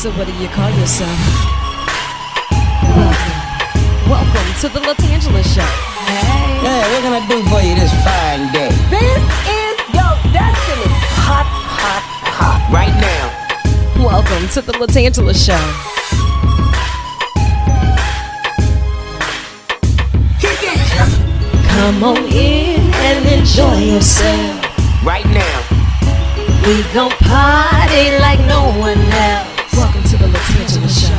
So what do you call yourself? Welcome to the LaTangela Show. Hey. Hey, what can I do for you this fine day? This is your destiny. Hot, hot, hot. Right now. Welcome to the LaTangela Show. Kick it. Come on in and enjoy yourself. Right now. We gon' party like no one else. Welcome to the LaTangela Show.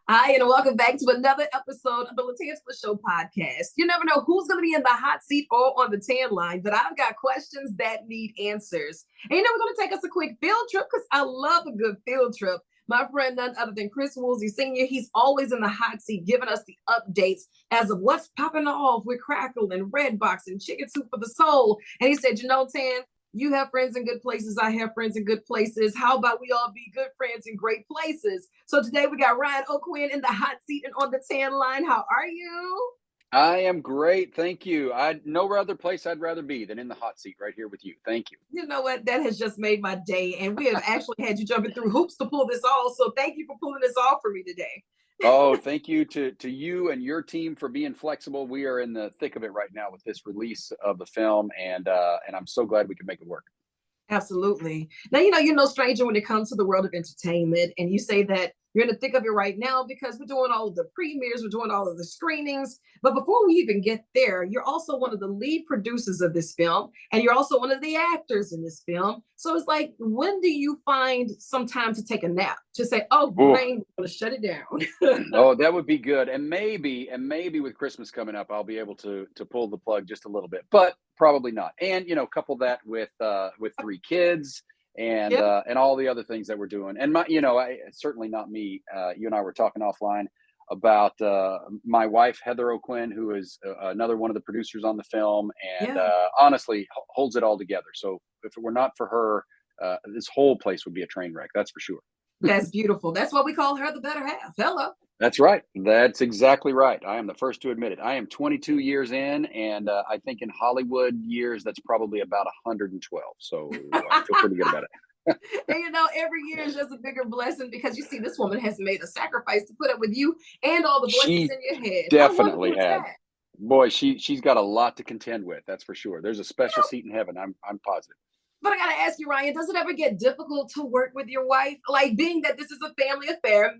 Hi, and welcome back to another episode of the LaTangela Show podcast. You never know who's going to be in the hot seat or on the tan line, but I've got questions that need answers. And we're going to take us a quick field trip because I love a good field trip. My friend, none other than Chris Woolsey Sr., he's always in the hot seat giving us the updates as of what's popping off with Crackle and Redbox and Chicken Soup for the Soul. And he said, Tan, you have friends in good places. I have friends in good places. How about we all be good friends in great places? So today we got Ryan O'Quinn in the hot seat and on the tan line. How are you? I am great. Thank you. No other place I'd rather be than in the hot seat right here with you. Thank you. You know what? That has just made my day. And we have actually had you jumping through hoops to pull this off. So thank you for pulling this off for me today. Oh, thank you to you and your team for being flexible. We are in the thick of it right now with this release of the film, and I'm so glad we can make it work. Absolutely. Now, you're no stranger when it comes to the world of entertainment, and you say that you're in the thick of it right now because we're doing all of the premieres, we're doing all of the screenings. But before we even get there, you're also one of the lead producers of this film, and you're also one of the actors in this film. So it's like, when do you find some time to take a nap? To say, oh, brain, we're going to shut it down. Oh, that would be good. And maybe with Christmas coming up, I'll be able to pull the plug just a little bit, but probably not. And, couple that with 3 kids and all the other things that we're doing. And certainly not me. You and I were talking offline about my wife, Heather O'Quinn, who is another one of the producers on the film, and honestly holds it all together. So if it were not for her, this whole place would be a train wreck. That's for sure. That's beautiful. That's why we call her the better half. Hello. That's right. That's exactly right. I am the first to admit it. I am 22 years in, and I think in Hollywood years, that's probably about 112. So I feel pretty good about it. And every year is just a bigger blessing because you see, this woman has made a sacrifice to put up with you and all the voices in your head. Definitely had. Boy, she's got a lot to contend with. That's for sure. There's a special seat in heaven. I'm positive. But I gotta ask you, Ryan, does it ever get difficult to work with your wife? Like, being that this is a family affair,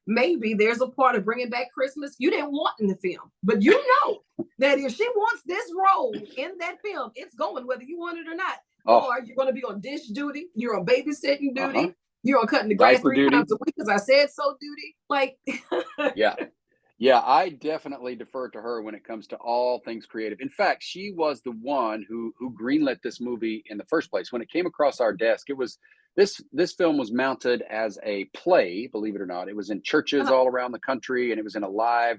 maybe there's a part of bringing back Christmas you didn't want in the film. But you know that if she wants this role in that film, it's going whether you want it or not. Oh. Or you're going to be on dish duty, you're on babysitting duty, you're on cutting the grass Diaper 3 times a week because I said so duty. Like, Yeah, I definitely defer to her when it comes to all things creative. In fact, she was the one who greenlit this movie in the first place. When it came across our desk, it was this film was mounted as a play, believe it or not. It was in churches all around the country, and it was in a live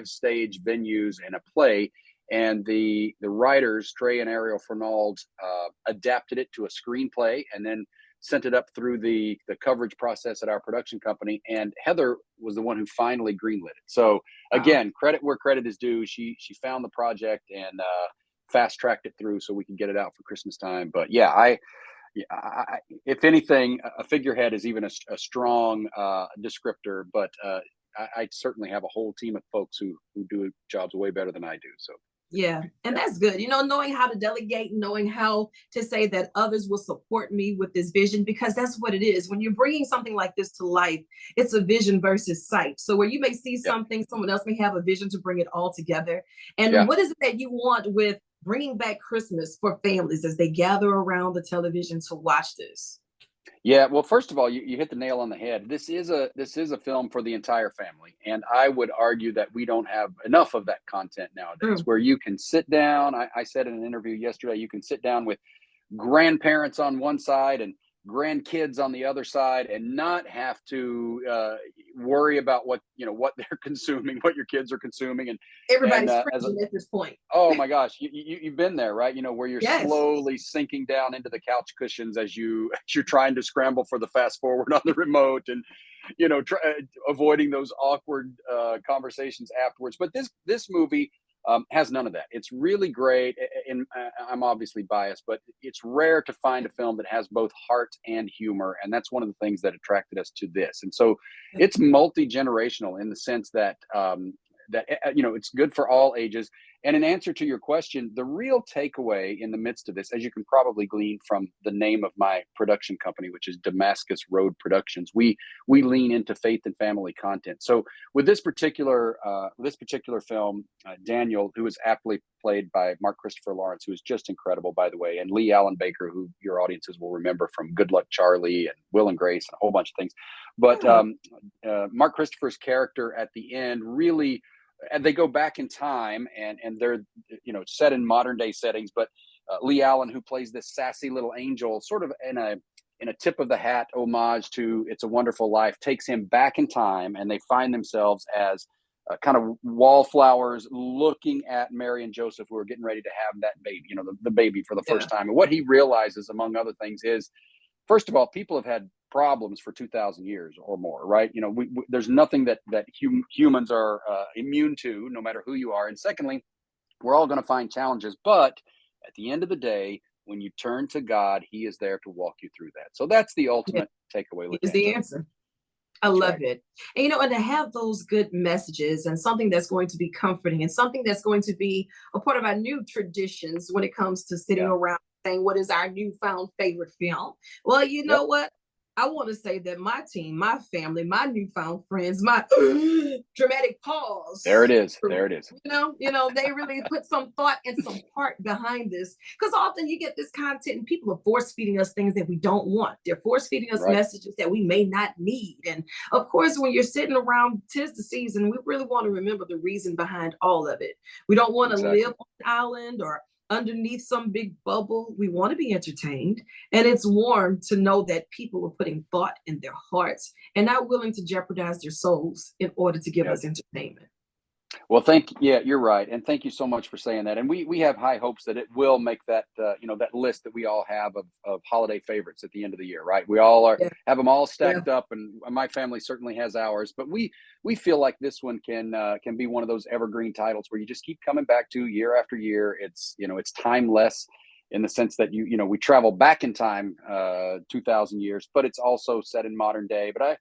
stage venues and a play. And the writers, Trey and Ariel Fernald, adapted it to a screenplay and then sent it up through the coverage process at our production company. And Heather was the one who finally greenlit it. So again, credit where credit is due. She found the project and fast tracked it through so we could get it out for Christmas time. But I if anything, a figurehead is even a strong descriptor, but I certainly have a whole team of folks who do jobs way better than I do. So. Yeah, and that's good. Knowing how to delegate, knowing how to say that others will support me with this vision, because that's what it is. When you're bringing something like this to life, it's a vision versus sight. So where you may see something, someone else may have a vision to bring it all together. And what is it that you want with bringing back Christmas for families as they gather around the television to watch this? Yeah, well, first of all, you hit the nail on the head. This is a film for the entire family, and I would argue that we don't have enough of that content nowadays, where you can sit down. I said in an interview yesterday, you can sit down with grandparents on one side and grandkids on the other side, and not have to worry about what they're consuming, what your kids are consuming, and everybody's cringing at this point. Oh my gosh, you've been there, right? Where you're slowly sinking down into the couch cushions as you're trying to scramble for the fast forward on the remote, and avoiding those awkward conversations afterwards. But this movie has none of that. It's really great. And I'm obviously biased, but it's rare to find a film that has both heart and humor. And that's one of the things that attracted us to this. And so it's multi-generational in the sense that, it's good for all ages. And in answer to your question, the real takeaway in the midst of this, as you can probably glean from the name of my production company, which is Damascus Road Productions, we lean into faith and family content. So with this particular film, Daniel, who is aptly played by Mark Christopher Lawrence, who is just incredible, by the way, and Lee Allen Baker, who your audiences will remember from Good Luck Charlie and Will and Grace and a whole bunch of things. But Mark Christopher's character at the end really, and they go back in time and they're set in modern day settings, but Lee Allen, who plays this sassy little angel, sort of in a tip of the hat homage to It's a Wonderful Life, takes him back in time, and they find themselves as kind of wallflowers looking at Mary and Joseph, who are getting ready to have that baby, the baby for the first time. And what he realizes, among other things, is, first of all, people have had problems for 2,000 years or more, right? There's nothing that humans are immune to, no matter who you are. And secondly, we're all going to find challenges, but at the end of the day, when you turn to God, He is there to walk you through that. So that's the ultimate takeaway. Is the answer. I love it. And and to have those good messages and something that's going to be comforting and something that's going to be a part of our new traditions when it comes to sitting around saying, what is our newfound favorite film? Well, you know what? I want to say that my team, my family, my newfound friends, my dramatic pause. There it is. There it is. They really put some thought and some heart behind this, because often you get this content and people are force feeding us things that we don't want. They're force feeding us messages that we may not need. And of course, when you're sitting around, 'tis the season, we really want to remember the reason behind all of it. We don't want to live on an island or underneath some big bubble. We want to be entertained, and it's warm to know that people are putting thought in their hearts and not willing to jeopardize their souls in order to give us entertainment. Well, you're right. And thank you so much for saying that. And we have high hopes that it will make that, that list that we all have of holiday favorites at the end of the year, right? We all have them all stacked up, and my family certainly has ours, but we feel like this one can be one of those evergreen titles where you just keep coming back to year after year. It's, it's timeless in the sense that we travel back in time, 2,000 years, but it's also set in modern day. But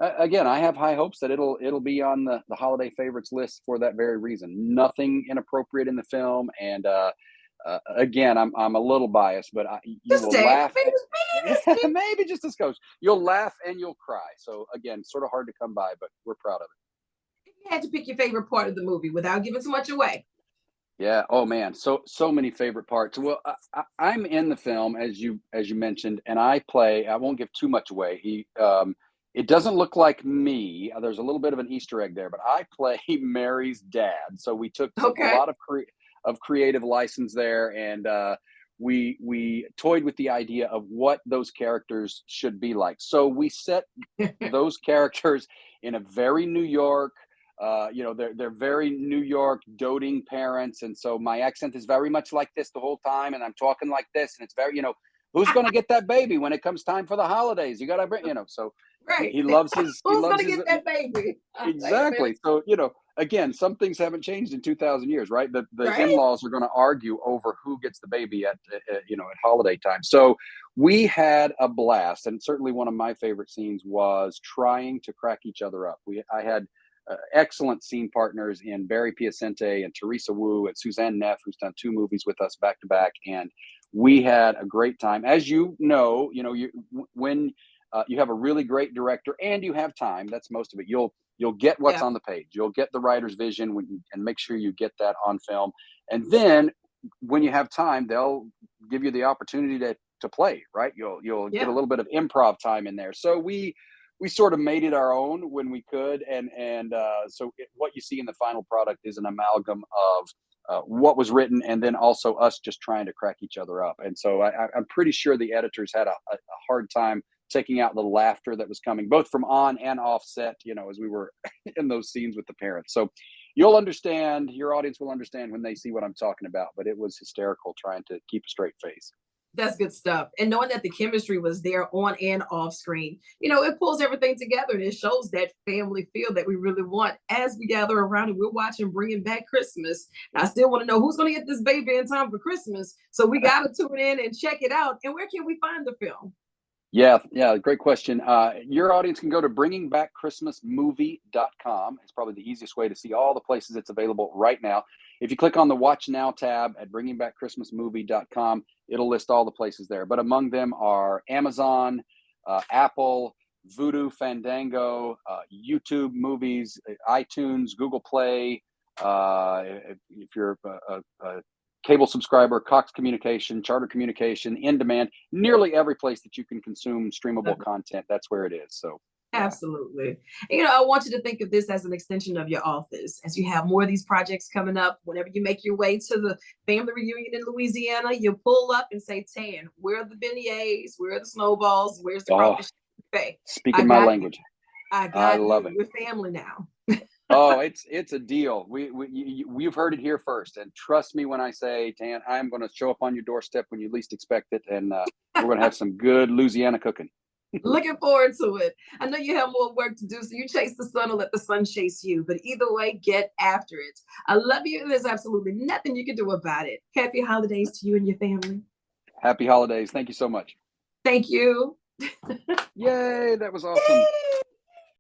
I have high hopes that it'll be on the holiday favorites list for that very reason. Nothing inappropriate in the film, and again, I'm a little biased, but you will laugh. Maybe just a skosh. You'll laugh and you'll cry. So again, sort of hard to come by, but we're proud of it. If you had to pick your favorite part of the movie without giving too much away. Yeah. Oh man. So many favorite parts. Well, I'm in the film, as you mentioned, and I won't give too much away. It doesn't look like me. There's a little bit of an Easter egg there, but I play Mary's dad. So we took a lot of creative license there, and we toyed with the idea of what those characters should be like. So we set those characters in a very New York. They're very New York doting parents, and so my accent is very much like this the whole time, and I'm talking like this, and it's very who's going to get that baby when it comes time for the holidays? You got to bring so. Right. He loves his. Who's going to get that baby? Exactly. So again, some things haven't changed in 2,000 years, right? The in-laws are going to argue over who gets the baby at holiday time. So we had a blast, and certainly one of my favorite scenes was trying to crack each other up. I had excellent scene partners in Barry Piacente and Teresa Wu and Suzanne Neff, who's done 2 movies with us back to back, and we had a great time. As when you have a really great director and you have time, that's most of it. You'll get what's on the page. You'll get the writer's vision and make sure you get that on film. And then when you have time, they'll give you the opportunity to play, right? You'll get a little bit of improv time in there. So we sort of made it our own when we could. So what you see in the final product is an amalgam of what was written, and then also us just trying to crack each other up. And so I'm pretty sure the editors had a hard time taking out the laughter that was coming both from on and off set, as we were in those scenes with the parents. So your audience will understand when they see what I'm talking about, but it was hysterical trying to keep a straight face. That's good stuff. And knowing that the chemistry was there on and off screen, it pulls everything together and it shows that family feel that we really want as we gather around and we're watching Bringing Back Christmas. Now, I still want to know who's going to get this baby in time for Christmas. So we got to tune in and check it out. And where can we find the film? Yeah, great question. Your audience can go to bringingbackchristmasmovie.com. It's probably the easiest way to see all the places it's available right now. If you click on the Watch Now tab at bringingbackchristmasmovie.com, it'll list all the places there. But among them are Amazon, Apple, Vudu, Fandango, YouTube Movies, iTunes, Google Play. If you're a cable subscriber, Cox Communication, Charter Communication, In Demand, nearly every place that you can consume streamable content, that's where it is. So yeah. Absolutely. And, I want you to think of this as an extension of your office. As you have more of these projects coming up, whenever you make your way to the family reunion in Louisiana, you pull up and say, Tan, where are the beignets? Where are the snowballs? Where's the crawfish buffet? Speaking my language. I love it. We're family now. Oh, it's a deal. We've heard it here first, and trust me when I say, Tan, I'm going to show up on your doorstep when you least expect it, and we're going to have some good Louisiana cooking. Looking forward to it. I know you have more work to do, so you chase the sun or let the sun chase you. But either way, get after it. I love you, and there's absolutely nothing you can do about it. Happy holidays to you and your family. Happy holidays. Thank you so much. Thank you. Yay, that was awesome.